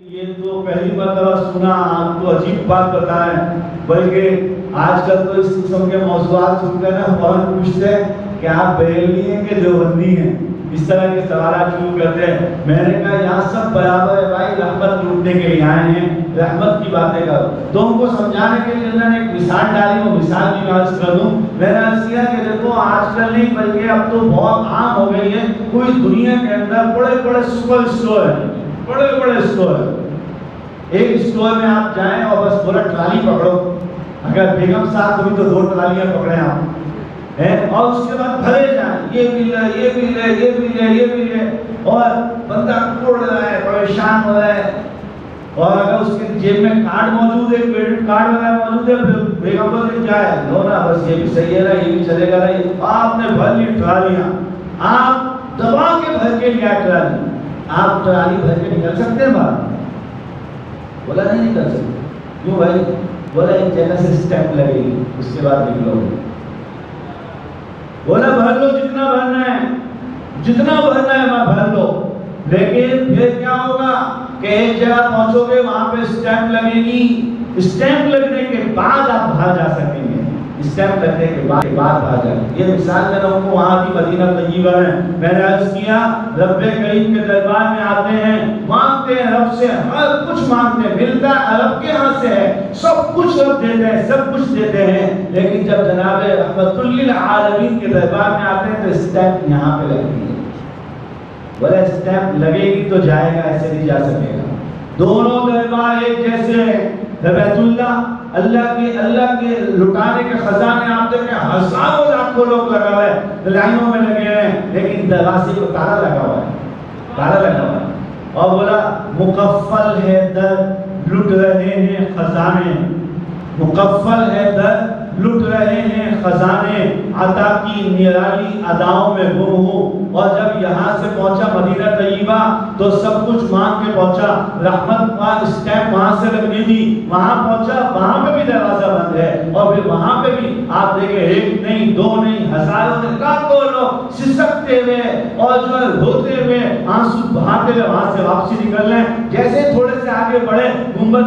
یہ تو پہلی مرتبہ سنا، آپ تو عجیب بات بتائیں، بلکہ آج کل تو اس قسم کے موضوعات سن کر نا فوراً پوچھتے ہیں کہ آپ بریلوی ہیں کہ دیوبندی ہیں، اس طرح کے سوالات شروع کرتے ہیں۔ میں نے کہا یہاں سب برابر ہے بھائی، رحمت لوٹنے کے لیے آئے ہیں، رحمت کی باتیں کرو۔ تو ان کو سمجھانے کے لیے انہوں نے ایک مثال ڈالی، وہ مثال بھی عرض کر دوں۔ میں نے عرض کیا کہ دیکھو آج کل نہیں بلکہ اب تو بہت عام ہو گئی ہے، کوئی دنیا کے اندر بڑے بڑے سپر اسٹور ہیں، بڑے بڑے اسٹور ہیں، ایک اسٹور میں آپ جائیں اور بس پورا ٹرالی پکڑو، اگر بیگم صاحب ہوئی تو 2 ٹرالیاں پکڑیں آپ، اور اس کے بعد بھرے جائیں، یہ بھی لے، یہ بھی لے، یہ بھی لے، یہ بھی لے، اور بندہ کوڑ رہا ہے، پریشان ہو رہا ہے، اور اگر اس کے جیب میں کارڈ موجود ہے، کریڈٹ کارڈ وغیرہ موجود ہے، پھر بیگم کو دے جائے لو نا، بس یہ بھی صحیح ہے نا، یہ بھی چلے گا نا، آپ نے بھر لی ٹرالیاں، آپ دبا کے بھر کے لیا ٹرالی، آپ ٹرالی بھر کے نکل سکتے ہیں باہر؟ بولا نہیں نکل سکتے۔ کیوں بھائی؟ بولا ایک جگہ سے سٹیپ لگے گی، اس کے بعد نکلو گے۔ بولا بھر لو جتنا بھرنا ہے، جتنا بھرنا ہے میں بھر لو، لیکن پھر کیا ہوگا کہ ایک جگہ پہنچو گے، وہاں پہ سٹیپ لگے گی، سٹیپ لگنے کے بعد آپ باہر جا سکیں گے، سٹیپ لگنے کے بعد باہر جائیں گے۔ یہ مثال میں نے ان کو وہاں کی مدینہ طیبہ ہے، میں نے عرض کیا رب کریم کے دربار میں آتے ہیں، مانگتے ہیں رب سے، ہر کچھ مانگتے ہیں، ملتا رب کے ہاں سے ہے، سب کچھ رب دیتے ہیں، سب کچھ دیتے ہیں، لیکن جب جناب رحمت للعالمین کے دربار میں آتے ہیں تو سٹیپ یہاں پہ لگتی ہے۔ بولے سٹیپ لگے گی تو جائے گا، ایسے نہیں جا سکے گا۔ دونوں دربار ایک جیسے ہیں، بیت اللہ کے لٹانے کے خزانے آپ دیکھیں، ہزاروں لاکھوں لوگ لگا ہوئے ہیں، لائنوں میں لگے ہوئے ہیں، لیکن دروازے کو تالا لگا ہوا ہے، تالا لگا ہوا ہے، اور بولا مقفل ہے در لٹ رہے ہیں خزانے، مقفل ہے در لٹ رہے ہیں خزانے، عطا کی نرالی اداؤں میں گم ہوں۔ اور جب یہاں سے پہنچا مدینہ طیبہ تو سب کچھ مانگ کے پہنچا، رحمت کا اسٹیپ وہاں سے لگنی تھی، وہاں پہنچا، وہاں پہ بھی دروازہ بند ہے، اور پھر وہاں پہ بھی آپ دیکھیں ایک نہیں، 2 نہیں، ہزاروں لاکھوں لوگ سسکتے ہوئے اور جو ہے روتے ہوئے، آنسو بہاتے ہوئے وہاں سے واپسی نکل رہے ہیں۔ جیسے تھوڑے سے آگے بڑھے، گنبد